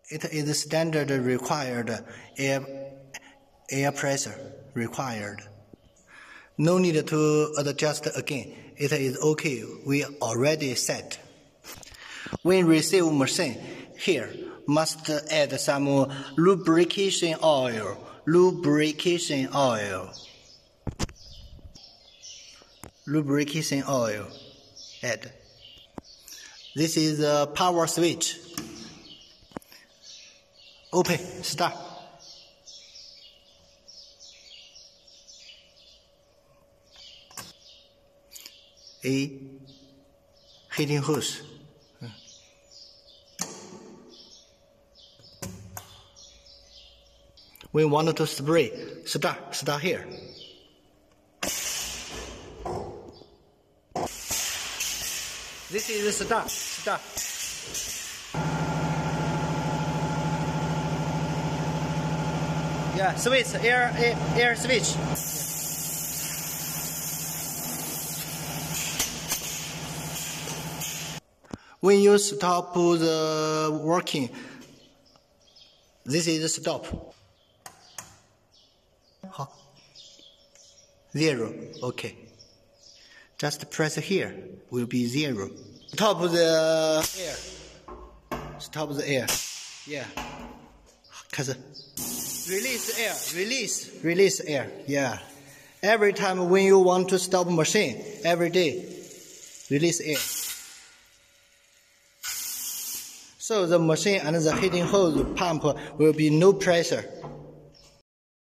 It is standard required air pressure required. No need to adjust again. It is okay. We already set. When receive machine, here must add some lubrication oil. Lubrication oil. Add. This is a power switch. Open. Start. A heating hose. We want to spray. Start here. This is start. Yeah, switch, air switch. When you stop the working, this is stop. 好 0, okay. Just press here, will be 0. Stop the air. Stop the air. Yeah. 开始 Release air. Release air. Yeah. Every time when you want to stop machine, every day, release air. So the machine and the heating hose pump will be no pressure.